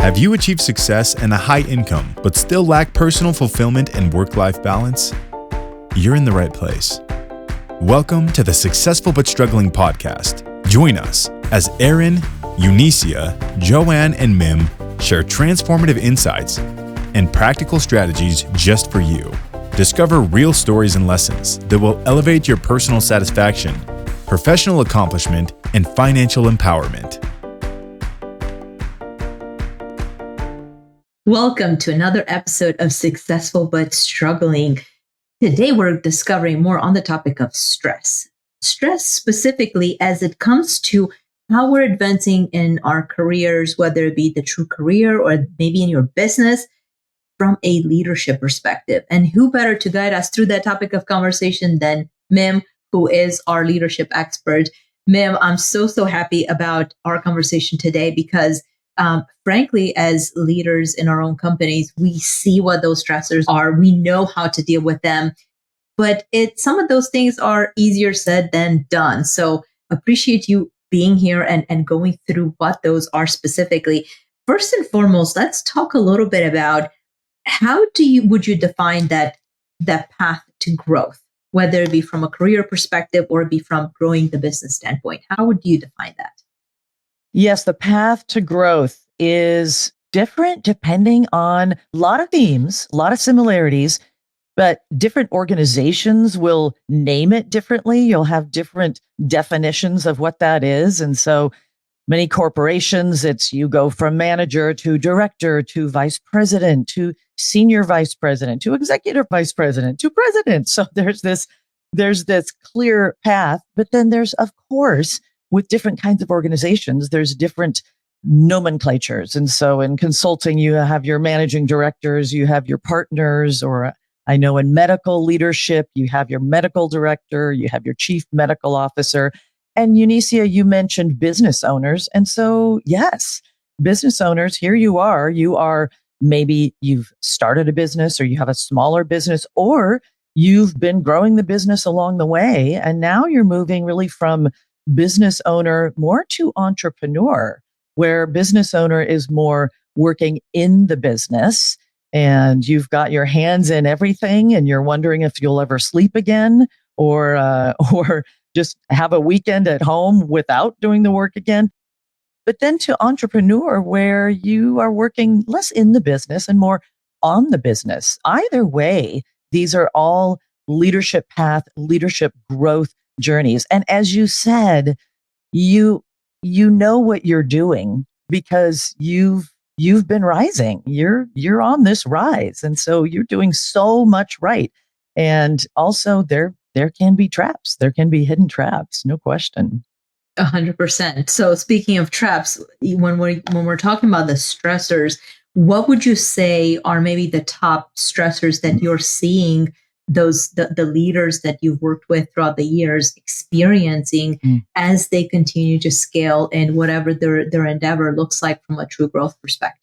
Have you achieved success and a high income, but still lack personal fulfillment and work-life balance? You're in the right place. Welcome to the Successful But Struggling podcast. Join us as Aaron, Eunicia, Joanne, and Mim share transformative insights and practical strategies just for you. Discover real stories and lessons that will elevate your personal satisfaction, professional accomplishment, and financial empowerment. Welcome to another episode of Successful But Struggling. Today, we're discovering more on the topic of stress. Stress specifically as it comes to how we're advancing in our careers, whether it be the true career or maybe in your business from a leadership perspective. And who better to guide us through that topic of conversation than Mim, who is our leadership expert. Mim, I'm so happy about our conversation today because frankly, as leaders in our own companies, we see what those stressors are. We know how to deal with them, but some of those things are easier said than done. So appreciate you being here and going through what those are specifically. First and foremost, let's talk a little bit about how would you define that path to growth, whether it be from a career perspective or it be from growing the business standpoint? How would you define that? Yes, the path to growth is different depending on a lot of themes, a lot of similarities, but different organizations will name it differently. You'll have different definitions of what that is. And so many corporations, it's you go from manager to director to vice president to senior vice president to executive vice president to president. So there's this clear path, but then there's, of course, with different kinds of organizations, there's different nomenclatures. And so in consulting, you have your managing directors, you have your partners, or I know in medical leadership, you have your medical director, you have your chief medical officer. And Eunicia, you mentioned business owners. And so, yes, business owners, here you are maybe you've started a business or you have a smaller business, or you've been growing the business along the way. And now you're moving really from business owner more to entrepreneur, where business owner is more working in the business and you've got your hands in everything and you're wondering if you'll ever sleep again or just have a weekend at home without doing the work again. But then to entrepreneur, where you are working less in the business and more on the business. Either way, these are all leadership path, leadership growth journeys. And as you said, you know what you're doing because you've been rising. You're on this rise. And so you're doing so much right. And also there can be traps. There can be hidden traps, no question. 100%. So speaking of traps, when we're talking about the stressors, what would you say are maybe the top stressors that you're seeing the leaders that you've worked with throughout the years experiencing as they continue to scale in whatever their endeavor looks like from a true growth perspective?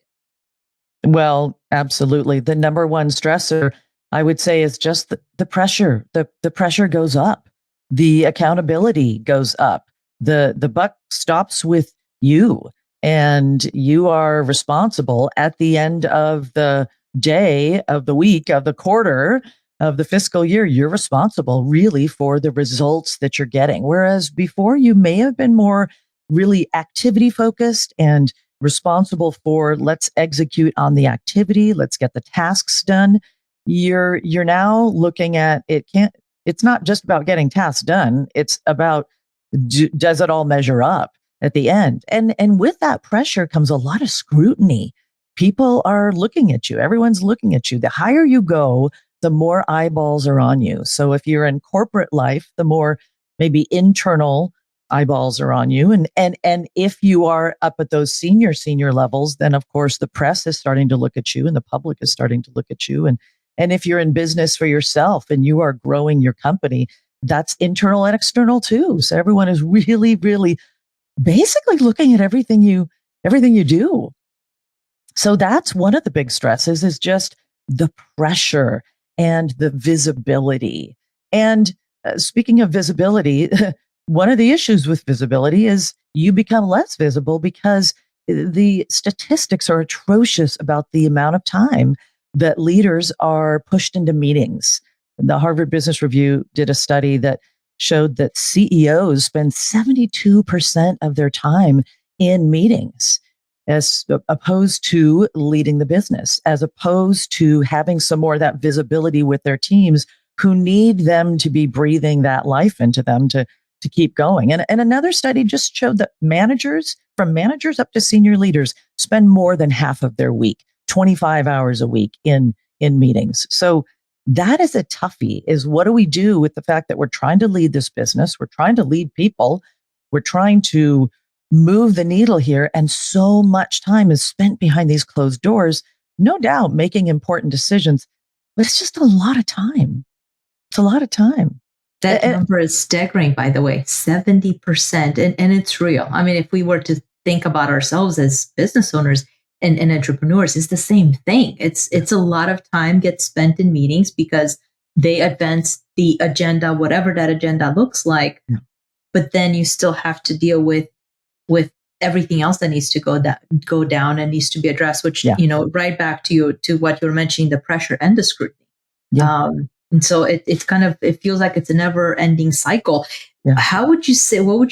Well, absolutely. The number one stressor, I would say, is just the pressure. The pressure goes up. The accountability goes up. The buck stops with you, and you are responsible at the end of the day, of the week, of the quarter, of the fiscal year. You're responsible really for the results that you're getting. Whereas before you may have been more really activity focused and responsible for let's execute on the activity. Let's get the tasks done. You're now looking at it's not just about getting tasks done. It's about does it all measure up at the end? And with that pressure comes a lot of scrutiny. People are looking at you. Everyone's looking at you. The higher you go, the more eyeballs are on you. So if you're in corporate life, the more maybe internal eyeballs are on you. And if you are up at those senior levels, then of course the press is starting to look at you and the public is starting to look at you. And if you're in business for yourself and you are growing your company, that's internal and external too. So everyone is really, really basically looking at everything you do. So that's one of the big stresses, is just the pressure and the visibility. And speaking of visibility, one of the issues with visibility is you become less visible because the statistics are atrocious about the amount of time that leaders are pushed into meetings. The Harvard Business Review did a study that showed that CEOs spend 72% of their time in meetings, as opposed to leading the business, as opposed to having some more of that visibility with their teams who need them to be breathing that life into them to keep going. And another study just showed that from managers up to senior leaders, spend more than half of their week, 25 hours a week in meetings. So that is a toughie, is what do we do with the fact that we're trying to lead this business? We're trying to lead people. We're trying to move the needle here. And so much time is spent behind these closed doors, no doubt making important decisions, but it's just a lot of time. It's a lot of time. That number is staggering, by the way, 70%. And it's real. I mean, if we were to think about ourselves as business owners and entrepreneurs, it's the same thing. It's a lot of time gets spent in meetings because they advance the agenda, whatever that agenda looks like. Yeah. But then you still have to deal with everything else that needs to go down and needs to be addressed, which, right back to what you were mentioning, the pressure and the scrutiny. Yeah. And so it's kind of, it feels like it's a never ending cycle. Yeah. What would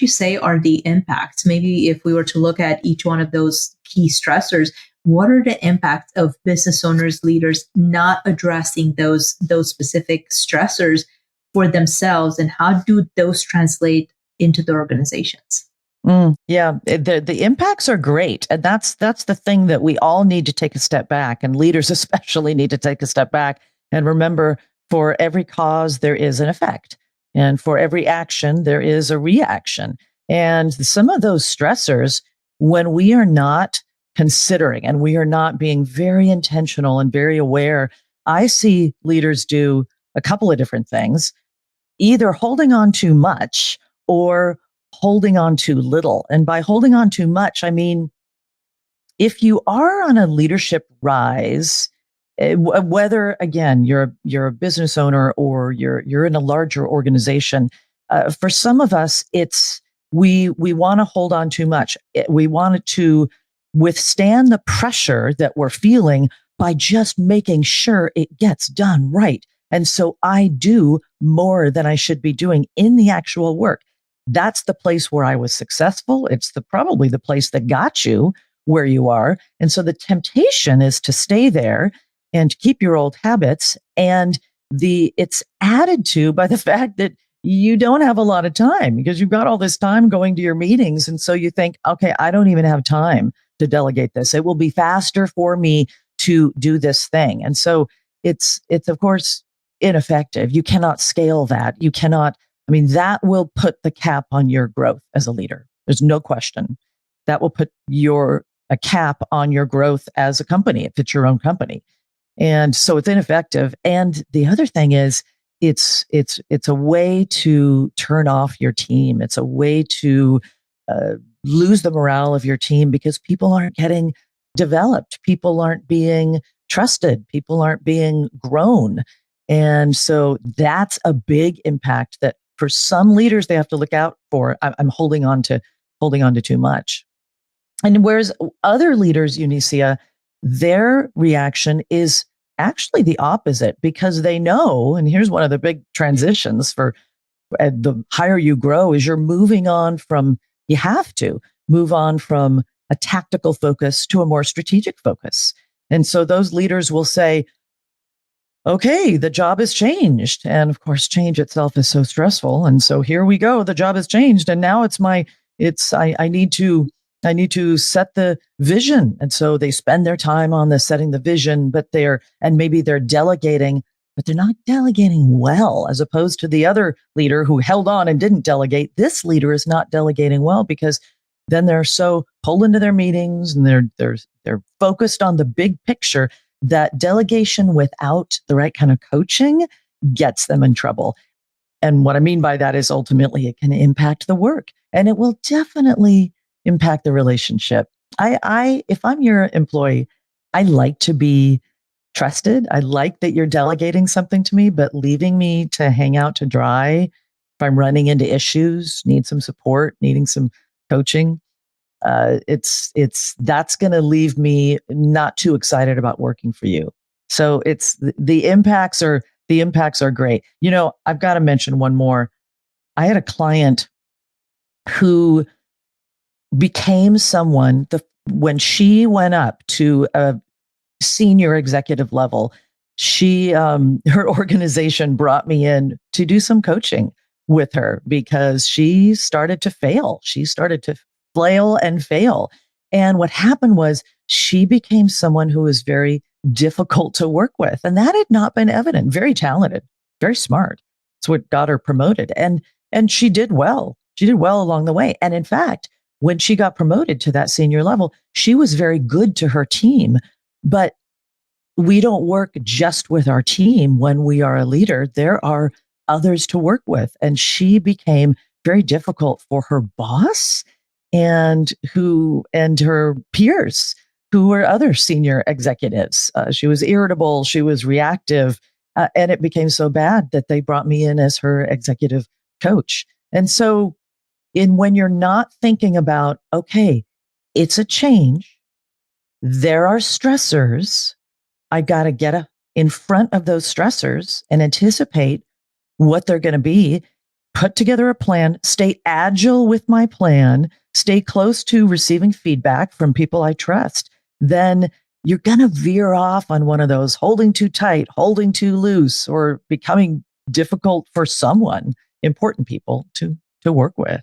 you say are the impacts? Maybe if we were to look at each one of those key stressors, what are the impacts of business owners, leaders not addressing those specific stressors for themselves, and how do those translate into the organizations? The impacts are great. And that's the thing that we all need to take a step back, and leaders especially need to take a step back and remember, for every cause, there is an effect. And for every action, there is a reaction. And some of those stressors, when we are not considering and we are not being very intentional and very aware, I see leaders do a couple of different things, either holding on too much or holding on too little. And by holding on too much, I mean, if you are on a leadership rise, whether again you're a business owner or you're in a larger organization, for some of us, it's we want to hold on too much. We want to withstand the pressure that we're feeling by just making sure it gets done right. And so I do more than I should be doing in the actual work. That's the place where I was successful. It's probably the place that got you where you are. And so the temptation is to stay there and keep your old habits. And it's added to by the fact that you don't have a lot of time because you've got all this time going to your meetings. And so you think, okay, I don't even have time to delegate this. It will be faster for me to do this thing. And so it's of course ineffective. You cannot scale that. You cannot, that will put the cap on your growth as a leader. There's no question. That will put a cap on your growth as a company if it's your own company. And so it's ineffective. And the other thing is it's a way to turn off your team. It's a way to lose the morale of your team because people aren't getting developed. People aren't being trusted. People aren't being grown. And so that's a big impact that for some leaders, they have to look out for. I'm holding on to too much. And whereas other leaders, Unicia, their reaction is actually the opposite because they know, and here's one of the big transitions for the higher you grow is you have to move on from a tactical focus to a more strategic focus. And so those leaders will say, okay, the job has changed. And of course, change itself is so stressful. And so here we go. The job has changed. And now I need to set the vision. And so they spend their time on setting the vision, maybe they're delegating, but they're not delegating well, as opposed to the other leader who held on and didn't delegate. This leader is not delegating well because then they're so pulled into their meetings and they're focused on the big picture that delegation without the right kind of coaching gets them in trouble. And what I mean by that is ultimately it can impact the work, and it will definitely impact the relationship. If I'm your employee, I like to be trusted. I like that you're delegating something to me, but leaving me to hang out to dry if I'm running into issues, need some support, needing some coaching. That's going to leave me not too excited about working for you. So the impacts are great. I've got to mention one more. I had a client who became someone when she went up to a senior executive level, her organization brought me in to do some coaching with her because she started to fail. She started to flail and fail. And what happened was she became someone who was very difficult to work with. And that had not been evident. Very talented, very smart. It's what got her promoted. And she did well. She did well along the way. And in fact, when she got promoted to that senior level, she was very good to her team. But we don't work just with our team when we are a leader. There are others to work with. And she became very difficult for her boss and her peers who were other senior executives. She was irritable. She was reactive. And it became so bad that they brought me in as her executive coach. And so when you're not thinking about, okay, it's a change, there are stressors, I got to get in front of those stressors and anticipate what they're going to be, put together a plan, stay agile with my plan, stay close to receiving feedback from people I trust. Then you're going to veer off on one of those holding too tight, holding too loose, or becoming difficult for someone, important people to work with.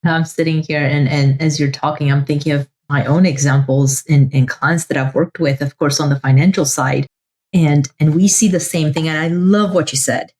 I'm sitting here and as you're talking, I'm thinking of my own examples in clients that I've worked with, of course, on the financial side. And we see the same thing. And I love what you said.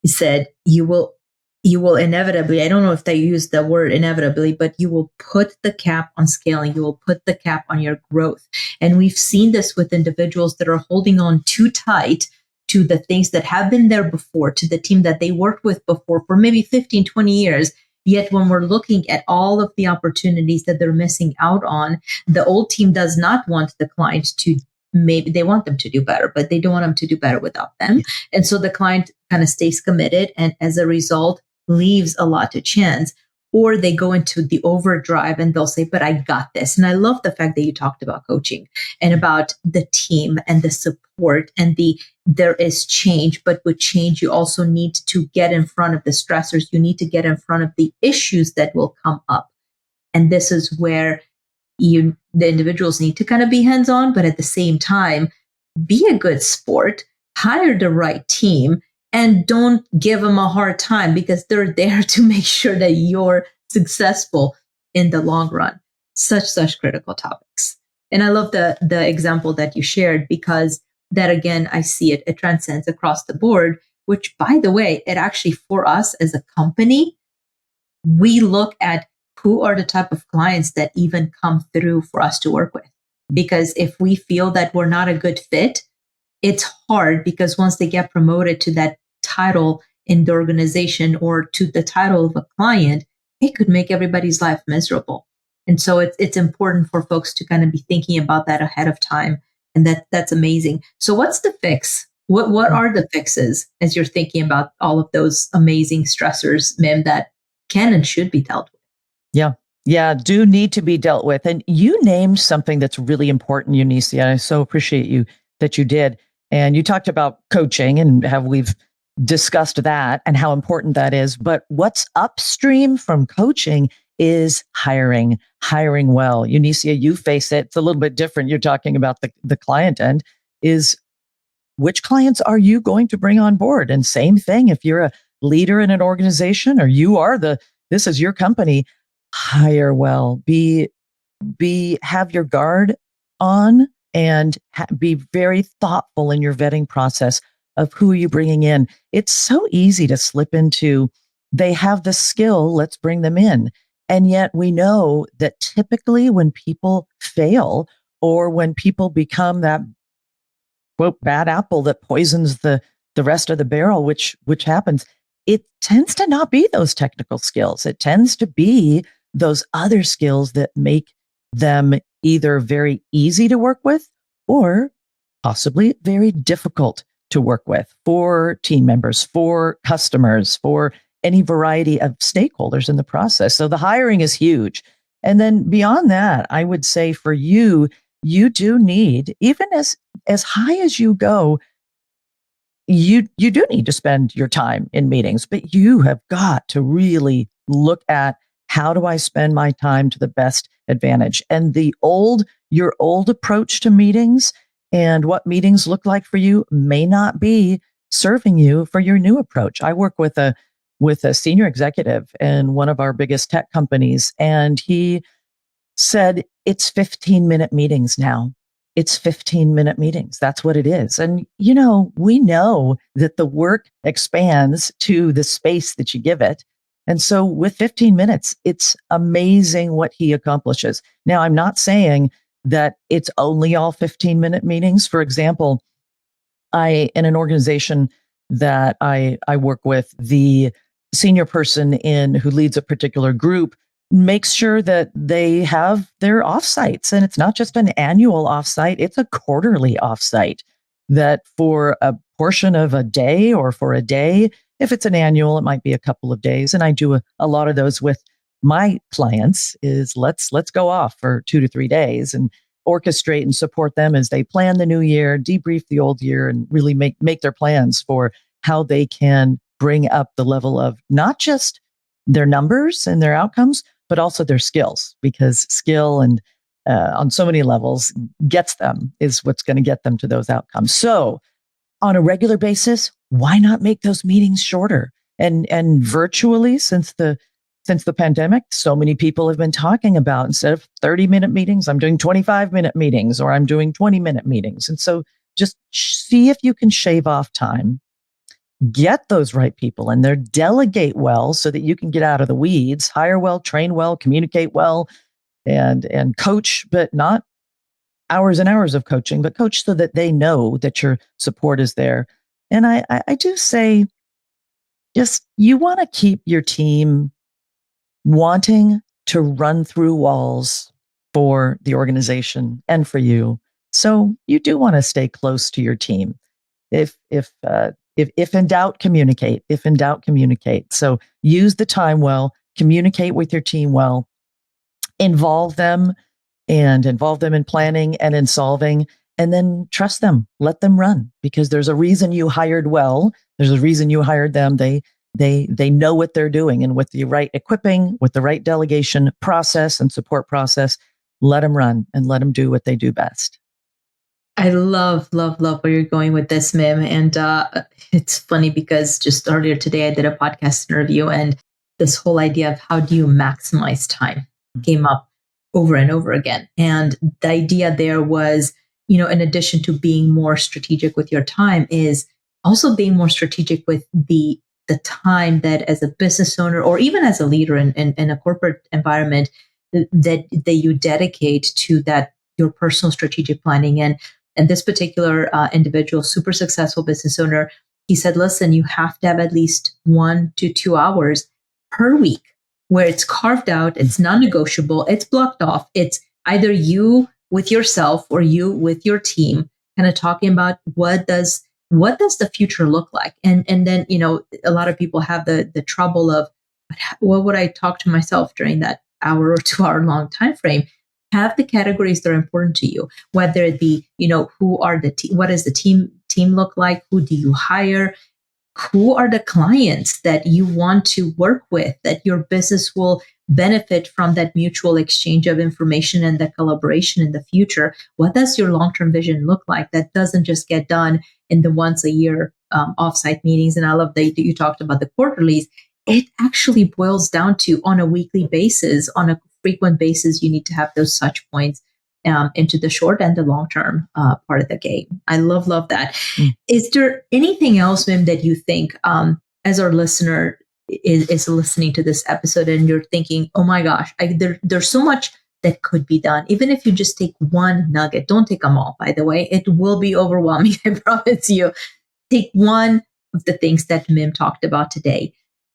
You said you will inevitably, I don't know if they use the word inevitably, but you will put the cap on scaling. You will put the cap on your growth. And we've seen this with individuals that are holding on too tight to the things that have been there before, to the team that they worked with before for maybe 15, 20 years. Yet when we're looking at all of the opportunities that they're missing out on, the old team does not want the client to, maybe they want them to do better, but they don't want them to do better without them. And so the client kind of stays committed and as a result leaves a lot to chance, or they go into the overdrive and they'll say, but I got this. And I love the fact that you talked about coaching and about the team and the support and there is change, but with change, you also need to get in front of the stressors. You need to get in front of the issues that will come up. And this is where the individuals need to kind of be hands-on, but at the same time, be a good sport, hire the right team, and don't give them a hard time because they're there to make sure that you're successful in the long run. Such critical topics. And I love the example that you shared because that, again, I see it transcends across the board, which, by the way, it actually, for us as a company, we look at who are the type of clients that even come through for us to work with. Because if we feel that we're not a good fit, it's hard because once they get promoted to that title in the organization or to the title of a client, it could make everybody's life miserable. And so it's important for folks to kind of be thinking about that ahead of time. And that's amazing. So what's the fix? What are the fixes as you're thinking about all of those amazing stressors, Mim, that can and should be dealt with? Yeah, do need to be dealt with. And you named something that's really important, Eunice. I so appreciate that you did. And you talked about coaching and how we've discussed that and how important that is. But what's upstream from coaching is hiring well. Eunicia, you face it. It's a little bit different. You're talking about the client end is which clients are you going to bring on board? And same thing, if you're a leader in an organization or this is your company, hire well, have your guard on and be very thoughtful in your vetting process of who you're bringing in. It's so easy to slip into, they have the skill, let's bring them in. And yet we know that typically when people fail or when people become that quote bad apple that poisons the rest of the barrel, which happens, it tends to not be those technical skills. It tends to be those other skills that make them either very easy to work with or possibly very difficult to work with for team members, for customers, for any variety of stakeholders in the process. So the hiring is huge. And then beyond that, I would say for you, you do need, even as high as you go, you do need to spend your time in meetings, but you have got to really look at, how do I spend my time to the best advantage? And your old approach to meetings and what meetings look like for you may not be serving you for your new approach. I work with a senior executive in one of our biggest tech companies, and he said, it's 15-minute meetings now. It's 15-minute meetings. That's what it is. And, we know that the work expands to the space that you give it. And so with 15 minutes, it's amazing what he accomplishes. Now, I'm not saying that it's only all 15-minute meetings. For example, in an organization that I work with, the senior person who leads a particular group makes sure that they have their offsites. And it's not just an annual offsite, it's a quarterly offsite that for a portion of a day or for a day, if it's an annual, it might be a couple of days. And I do a lot of those with my clients is let's go off for 2 to 3 days and orchestrate and support them as they plan the new year, debrief the old year, and really make their plans for how they can bring up the level of not just their numbers and their outcomes, but also their skills, because skill and on so many levels is what's going to get them to those outcomes. So on a regular basis, why not make those meetings shorter? And virtually, since the pandemic, so many people have been talking about, instead of 30-minute meetings, I'm doing 25-minute meetings, or I'm doing 20-minute meetings. And so just see if you can shave off time, get those right people in there, delegate well so that you can get out of the weeds, hire well, train well, communicate well, and coach, but not hours and hours of coaching, but coach so that they know that your support is there. And I do say, just, you want to keep your team wanting to run through walls for the organization and for you. So you do want to stay close to your team. If in doubt, communicate. If in doubt, communicate. So use the time well, communicate with your team well, involve them in planning and in solving, and then trust them, let them run, because there's a reason you hired well. There's a reason you hired them. They know what they're doing, and with the right equipping, with the right delegation process and support process, let them run and let them do what they do best. I love, love, love where you're going with this, Mim. And it's funny because just earlier today, I did a podcast interview, and this whole idea of how do you maximize time came up over and over again. And the idea there was, in addition to being more strategic with your time, is also being more strategic with the time that, as a business owner or even as a leader in a corporate environment, that you dedicate to that, your personal strategic planning. And this particular individual, super successful business owner, he said, listen, you have to have at least 1 to 2 hours per week where it's carved out, it's non-negotiable, it's blocked off. It's either you with yourself or you with your team, kind of talking about what does the future look like? And then, a lot of people have the trouble of, what would I talk to myself during that hour or 2 hour long time frame? Have the categories that are important to you, whether it be, who are what does the team look like? Who do you hire? Who are the clients that you want to work with, that your business will benefit from that mutual exchange of information and the collaboration in the future? What does your long-term vision look like that doesn't just get done in the once a year offsite meetings? And I love that you talked about the quarterlies. It actually boils down to, on a weekly basis, on a frequent basis, you need to have those touch points into the short and the long-term part of the game. I love that. Is there anything else, Mim, that you think, as our listener is listening to this episode and you're thinking, oh my gosh, there's so much that could be done. Even if you just take one nugget, don't take them all, by the way, it will be overwhelming. I promise you. Take one of the things that Mim talked about today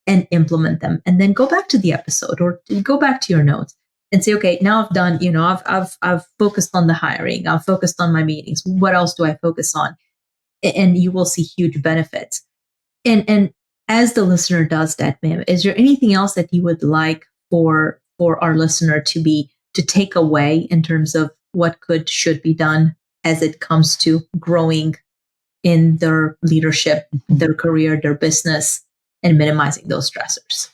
and implement them. And then go back to the episode or go back to your notes and say, okay, now I've done, I've focused on the hiring. I've focused on my meetings. What else do I focus on? And you will see huge benefits. And as the listener does that, Mim, is there anything else that you would like for for our listener to take away in terms of what should be done as it comes to growing in their leadership, their career, their business, and minimizing those stressors?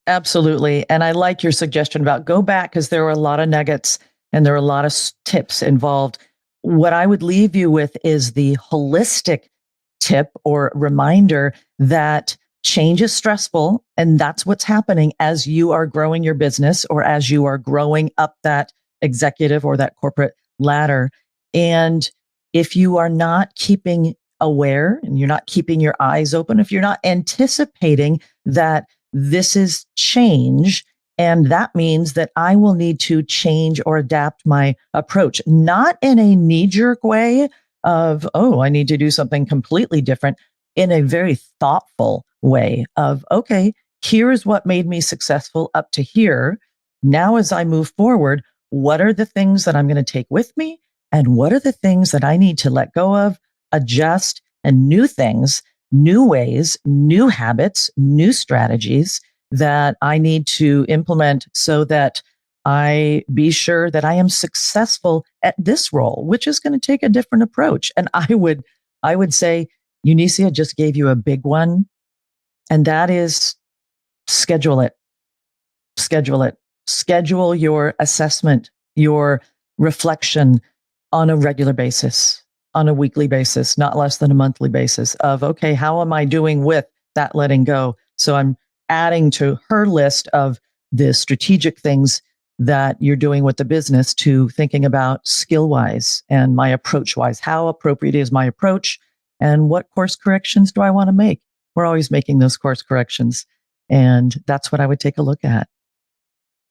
Absolutely. And I like your suggestion about go back, because there were a lot of nuggets and there are a lot of tips involved. What I would leave you with is the holistic tip or reminder that change is stressful. And that's what's happening as you are growing your business or as you are growing up that executive or that corporate ladder. And if you are not keeping aware and you're not keeping your eyes open, if you're not anticipating that this is change, and that means that I will need to change or adapt my approach, not in a knee-jerk way of, oh, I need to do something completely different, in a very thoughtful way of, okay, here is what made me successful up to here. Now, as I move forward, what are the things that I'm going to take with me? And what are the things that I need to let go of, adjust, and new things, new ways, new habits, new strategies that I need to implement so that I be sure that I am successful at this role, which is going to take a different approach. And I would say, Eunicia just gave you a big one, and that is schedule it. Schedule it. Schedule your assessment, your reflection on a regular basis, on a weekly basis, not less than a monthly basis of, okay, how am I doing with that letting go? So I'm adding to her list of the strategic things that you're doing with the business to thinking about skill-wise and my approach-wise. How appropriate is my approach? And what course corrections do I want to make? We're always making those course corrections. And that's what I would take a look at.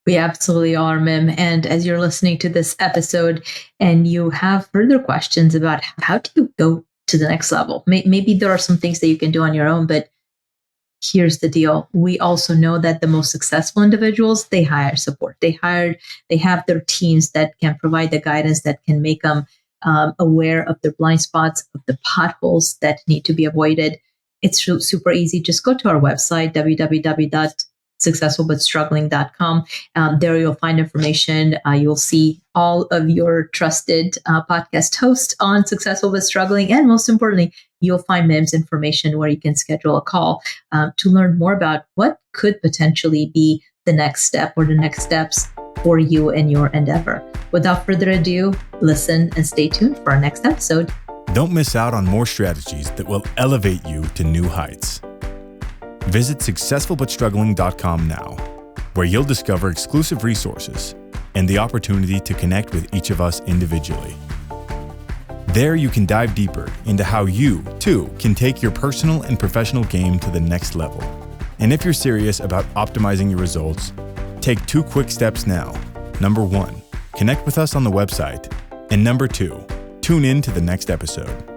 We absolutely are, Mim. And as you're listening to this episode and you have further questions about how do you go to the next level, maybe there are some things that you can do on your own, but here's the deal. We also know that the most successful individuals, they hire support. They have their teams that can provide the guidance that can make them aware of their blind spots, of the potholes that need to be avoided. It's super easy. Just go to our website, www.successfulbutstruggling.com. There you'll find information. You'll see all of your trusted podcast hosts on Successful But Struggling. And most importantly, you'll find Mim's information where you can schedule a call to learn more about what could potentially be the next step or the next steps for you and your endeavor. Without further ado, listen and stay tuned for our next episode. Don't miss out on more strategies that will elevate you to new heights. Visit successfulbutstruggling.com now, where you'll discover exclusive resources and the opportunity to connect with each of us individually. There you can dive deeper into how you, too, can take your personal and professional game to the next level. And if you're serious about optimizing your results, take 2 quick steps now. Number 1, connect with us on the website. And number 2, tune in to the next episode.